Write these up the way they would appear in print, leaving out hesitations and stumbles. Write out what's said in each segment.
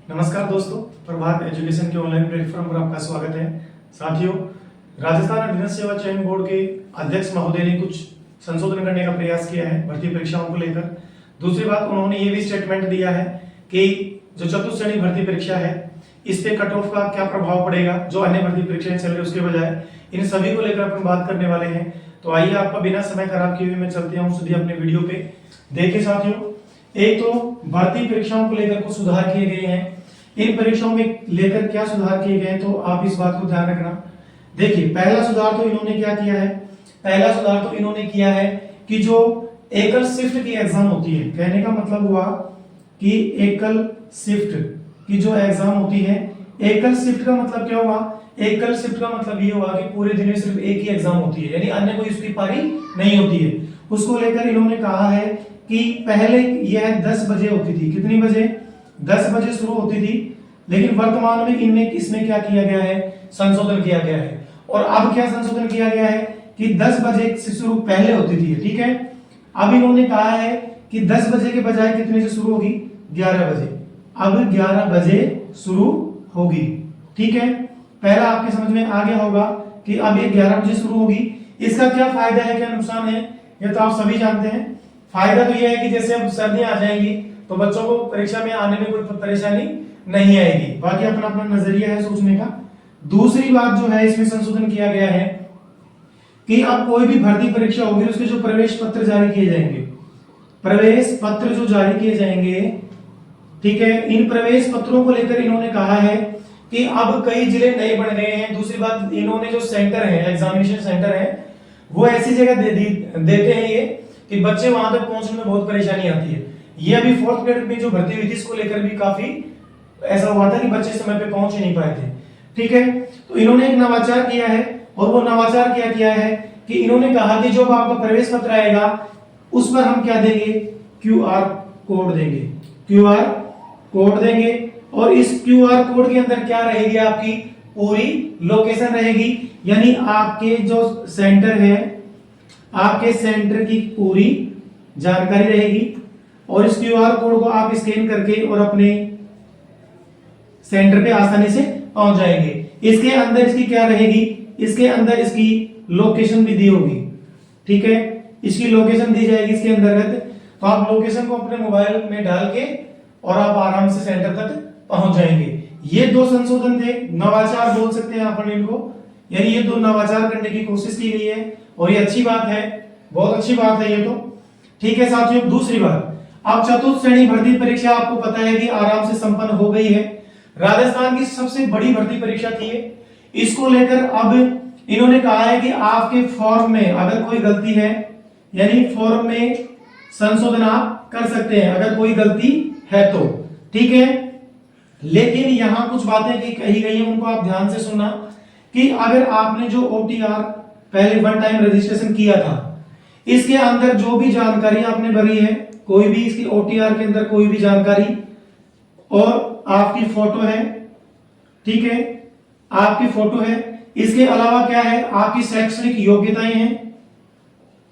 नमस्कार दोस्तों, प्रभात एजुकेशन के ऑनलाइन प्लेटफॉर्म पर आपका स्वागत है। साथियों, राजस्थान अधीनस्थ सेवा चयन बोर्ड के अध्यक्ष महोदय ने कुछ संशोधन करने का प्रयास किया है भर्ती परीक्षाओं को लेकर। दूसरी बात, उन्होंने ये भी स्टेटमेंट दिया है कि जो चतुर्थ श्रेणी भर्ती परीक्षा है इस पे कट ऑफ का क्या प्रभाव पड़ेगा, जो अन्य भर्ती परीक्षाएं चल रही है उसके बजाय। इन सभी को लेकर अपन बात करने वाले हैं। तो आइए आपका बिना समय खराब किए हुए मैं चलते हूँ सीधे अपने वीडियो पे। देखिए साथियों, एक तो भर्ती परीक्षाओं को लेकर कुछ सुधार किए गए हैं। इन परीक्षाओं में लेकर क्या सुधार किए गए तो आप इस बात को ध्यान रखना। देखिए, पहला सुधार तो इन्होंने क्या किया है, पहला सुधार तो इन्होंने किया है कि जो एकल शिफ्ट की एग्जाम होती है, कहने का मतलब हुआ कि एकल शिफ्ट की जो एग्जाम होती है, एकल शिफ्ट का मतलब क्या हुआ, एकल शिफ्ट का मतलब ये हुआ कि पूरे दिन में सिर्फ एक ही एग्जाम होती है, यानी अन्य कोई उसकी पारी नहीं होती है। उसको लेकर इन्होंने कहा है कि पहले यह 10 बजे होती थी। कितनी बजे? 10 बजे शुरू होती थी, लेकिन वर्तमान में इनमें इसमें क्या किया गया है, संशोधन किया गया है। और अब क्या संशोधन किया गया है कि 10 बजे से शुरू पहले होती थी, ठीक है। अब इन्होंने कहा है कि 10 बजे के बजाय कितने से शुरू होगी, 11 बजे। अब 11 बजे शुरू होगी, ठीक है। पहला आपके समझ में आ गया होगा कि अब ये 11 बजे शुरू होगी। इसका क्या फायदा है, क्या नुकसान है, ये तो आप सभी जानते हैं। फायदा तो यह है कि जैसे अब सर्दियां आ जाएंगी तो बच्चों को परीक्षा में आने में कोई परेशानी नहीं आएगी। बाकी अपना अपना नजरिया है सोचने का। दूसरी बात जो है, इसमें संशोधन किया गया है कि अब कोई भी भर्ती परीक्षा होगी उसके जो प्रवेश पत्र जारी किए जाएंगे, प्रवेश पत्र जो जारी किए जाएंगे, ठीक है, इन प्रवेश पत्रों को लेकर इन्होंने कहा है कि अब कई जिले नए बन गए हैं। दूसरी बात, इन्होंने जो सेंटर है, एग्जामिनेशन सेंटर है, वो ऐसी जगह देते हैं ये कि बच्चे वहां तक पहुंचने में बहुत परेशानी आती है। ये अभी 4th ग्रेड में जो भर्ती हुई थी इसको लेकर भी काफी ऐसा हुआ था कि बच्चे समय पे पहुंच ही नहीं पाए थे, ठीक है। तो इन्होंने एक नवाचार किया है, और वो नवाचार क्या किया है कि इन्होंने कहा कि जो आपका प्रवेश पत्र आएगा उस पर हम क्या देंगे, QR कोड देंगे, QR कोड देंगे। और इस QR कोड के अंदर क्या रहेगी, आपकी पूरी लोकेशन रहेगी, यानी आपके जो सेंटर है, आपके सेंटर की पूरी जानकारी रहेगी। और इस QR कोड को आप स्कैन करके और अपने सेंटर पे आसानी से पहुंच जाएंगे। इसके अंदर इसकी क्या रहेगी, इसके अंदर इसकी लोकेशन भी दी होगी, ठीक है, इसकी लोकेशन दी जाएगी इसके अंतर्गत। तो आप लोकेशन को अपने मोबाइल में डाल के और आप आराम से सेंटर तक पहुंच जाएंगे। ये 2 संशोधन थे, नवाचार बोल सकते हैं अपन इनको, यानी ये 2 नवाचार करने की कोशिश की गई है और ये अच्छी बात है, बहुत अच्छी बात है ये तो, ठीक है साथियों। दूसरी बात, अब चतुर्थ श्रेणी भर्ती परीक्षा आपको पता है कि आराम से संपन्न हो गई है। राजस्थान की सबसे बड़ी भर्ती परीक्षा थी ये। इसको लेकर अब इन्होंने कहा है कि आपके फॉर्म में अगर कोई गलती है, यानी फॉर्म में संशोधन आप कर सकते हैं अगर कोई गलती है तो, ठीक है। लेकिन यहां कुछ बातें की कही गई हैं, उनको आप ध्यान से सुनना कि अगर आपने जो OTR पहले 1 टाइम रजिस्ट्रेशन किया था, इसके अंदर जो भी जानकारी आपने भरी है, कोई भी इसकी OTR के अंदर कोई भी जानकारी और आपकी फोटो है, ठीक है, आपकी फोटो है, इसके अलावा क्या है, आपकी शैक्षणिक योग्यताएं हैं,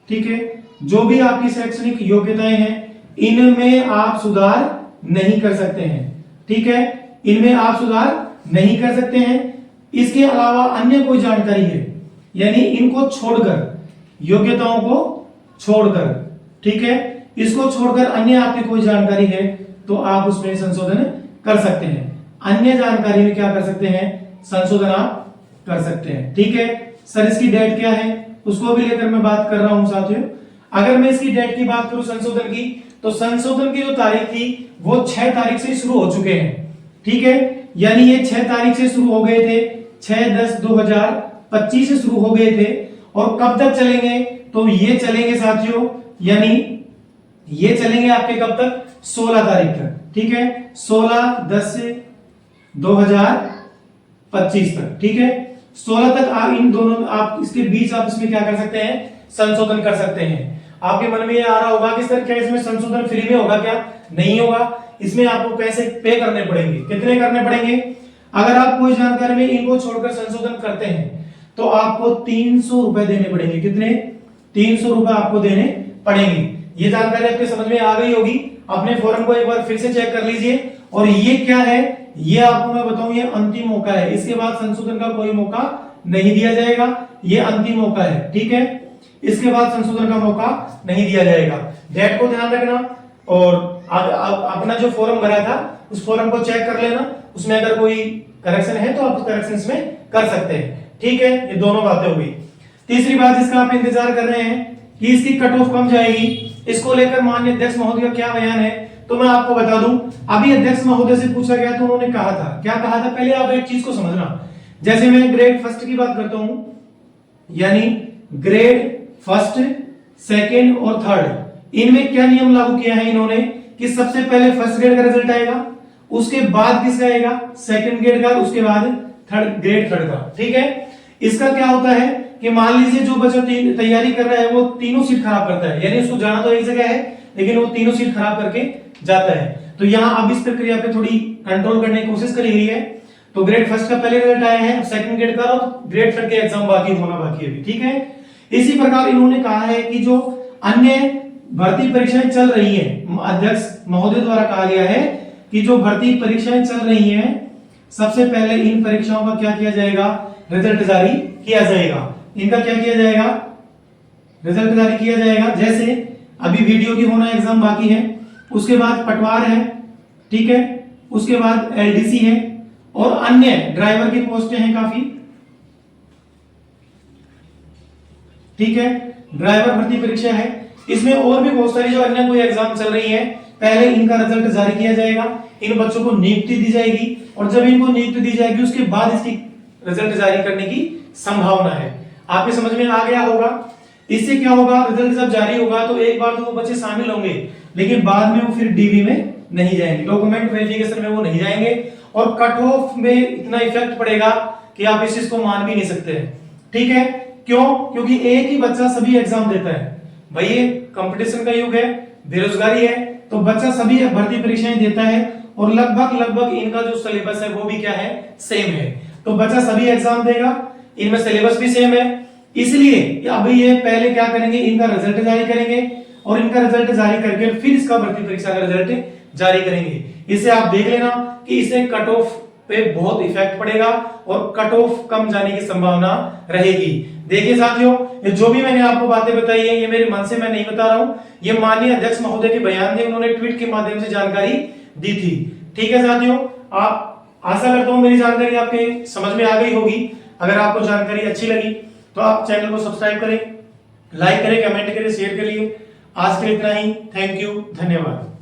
ठीक है, जो भी आपकी शैक्षणिक योग्यताएं हैं इनमें आप सुधार नहीं कर सकते हैं, ठीक है, इनमें आप सुधार नहीं कर सकते हैं। इसके अलावा अन्य कोई जानकारी है, यानी इनको छोड़कर, योग्यताओं को छोड़कर, ठीक है, इसको छोड़कर अन्य आपकी कोई जानकारी है तो आप उसमें संशोधन कर सकते हैं। अन्य जानकारी में क्या कर सकते हैं, संशोधन आप कर सकते हैं, ठीक है। सर इसकी डेट क्या है, उसको भी लेकर मैं बात कर रहा हूं साथियों। अगर मैं इसकी डेट की बात करूं संशोधन की, तो संशोधन की जो तारीख थी वो 6 तारीख से शुरू हो चुके हैं, ठीक है, यानी ये 6 तारीख से शुरू हो गए थे, 6/10/2025 से शुरू हो गए थे। और कब तक चलेंगे, तो ये चलेंगे साथियों, यानी ये चलेंगे आपके कब तक, 16 तारीख तक, ठीक है, 16/10/2025 तक, ठीक है। 16 तक आप इन दोनों, आप इसके बीच आप इसमें क्या कर सकते हैं, संशोधन कर सकते हैं। आपके मन में ये आ रहा होगा कि सर क्या इसमें संशोधन फ्री में होगा, क्या नहीं होगा, इसमें आपको पैसे पे करने पड़ेंगे। कितने करने पड़ेंगे, अगर आप कोई जानकारी में इनको छोड़कर संशोधन करते हैं तो आपको 300 रुपए देने पड़ेंगे। कितने, 300 रुपए आपको देने पड़ेंगे। ये जानकारी आपके समझ में आ गई होगी। अपने फॉर्म को एक बार फिर से चेक कर लीजिए। और ये क्या है, ये आपको मैं बताऊं ये अंतिम मौका है, इसके बाद संशोधन का कोई मौका नहीं दिया जाएगा, ये अंतिम मौका है, ठीक है। इसके बाद संशोधन का मौका नहीं दिया जाएगा, डेट को ध्यान रखना। और अपना जो फॉर्म भरा था उस फॉर्म को चेक कर लेना, उसमें अगर कोई करेक्शन है तो आप करेक्शंस में कर सकते हैं, ठीक है। ये दोनों बातें हो गई। तीसरी बात जिसका आप इंतजार कर रहे हैं कि इसकी कट ऑफ कम जाएगी, इसको लेकर माननीय अध्यक्ष महोदय का क्या बयान है, तो मैं आपको बता दूं। अभी अध्यक्ष महोदय से पूछा गया तो उन्होंने कहा था, क्या कहा था, पहले आप एक चीज को समझना। जैसे मैं ग्रेड फर्स्ट की बात करता हूं, यानी ग्रेड फर्स्ट, सेकंड और थर्ड, इनमें क्या नियम लागू किया है इन्होंने कि सबसे पहले फर्स्ट ग्रेड का रिजल्ट आएगा, उसके बाद किसका आएगा, सेकंड ग्रेड का, उसके बाद थर्ड ग्रेड थर्ड का, ठीक है। इसका क्या होता है कि मान लीजिए जो बच्चा तैयारी कर रहा है वो तीनों सीट खराब करता है, यानी उसको जाना तो एक जगह है लेकिन वो तीनों सीट खराब करके जाता है, तो यहाँ अब इस प्रक्रिया पे थोड़ी कंट्रोल करने की कोशिश करी गई है। तो ग्रेड फर्स्ट का पहले रिजल्ट आया है, सेकंड ग्रेड का और ग्रेड थर्ड के एग्जाम बाकी होना बाकी है, ठीक है। इसी प्रकार इन्होंने कहा है कि जो अन्य भर्ती परीक्षाएं चल रही है, अध्यक्ष महोदय द्वारा कहा गया है कि जो भर्ती परीक्षाएं चल रही हैं सबसे पहले इन परीक्षाओं का क्या किया जाएगा, रिजल्ट जारी किया जाएगा। इनका क्या किया जाएगा, रिजल्ट जारी किया जाएगा। जैसे अभी वीडियो की होना एग्जाम बाकी है, उसके बाद पटवार है, ठीक है, उसके बाद एलडीसी है और अन्य ड्राइवर की पोस्टें हैं काफी, ठीक है, ड्राइवर भर्ती परीक्षा है। इसमें और भी बहुत सारी जो अन्य कोई एग्जाम चल रही है, पहले इनका रिजल्ट जारी किया जाएगा, इन बच्चों को नियुक्ति दी जाएगी और जब इनको नियुक्ति दी जाएगी उसके बाद इसकी रिजल्ट जारी करने की संभावना है। आपके समझ में आ गया होगा। इससे क्या होगा, रिजल्ट जब जारी होगा तो एक बार तो वो बच्चे शामिल होंगे लेकिन बाद में वो फिर डीबी में नहीं जाएंगे, डॉक्यूमेंट वेरिफिकेशन में वो नहीं जाएंगे और कट ऑफ में इतना इफेक्ट पड़ेगा कि आप इस चीज को मान भी नहीं सकते हैं, ठीक है। क्यों, क्योंकि एक ही बच्चा सभी एग्जाम देता है भाई, ये कंपटीशन का युग है, बेरोजगारी है, तो बच्चा सभी भर्ती परीक्षाएं देता है और लगभग इनका जो सिलेबस है वो भी क्या है, सेम है, तो बच्चा सभी एग्जाम देगा, इनमें सिलेबस भी सेम है। इसलिए अभी ये पहले क्या करेंगे, इनका रिजल्ट जारी करेंगे और इनका रिजल्ट जारी करके फिर इसका भर्ती परीक्षा का रिजल्ट जारी करेंगे। इससे आप देख लेना कि इससे कट ऑफ पे बहुत इफेक्ट पड़ेगा और कट ऑफ कम जाने की संभावना रहेगी। देखिए साथियों, ये जो भी मैंने आपको बातें बताई है ये मेरे मन से मैं नहीं बता रहा हूं, ये माननीय अध्यक्ष महोदय के बयान थे, उन्होंने ट्वीट के माध्यम से जानकारी दी थी, ठीक है साथियों। आप आशा करता हूं मेरी जानकारी आपके समझ में आ गई होगी। अगर आपको जानकारी अच्छी लगी तो आप चैनल को सब्सक्राइब करें, लाइक करें, कमेंट करें, शेयर करिए। आज के लिए इतना ही, थैंक यू, धन्यवाद।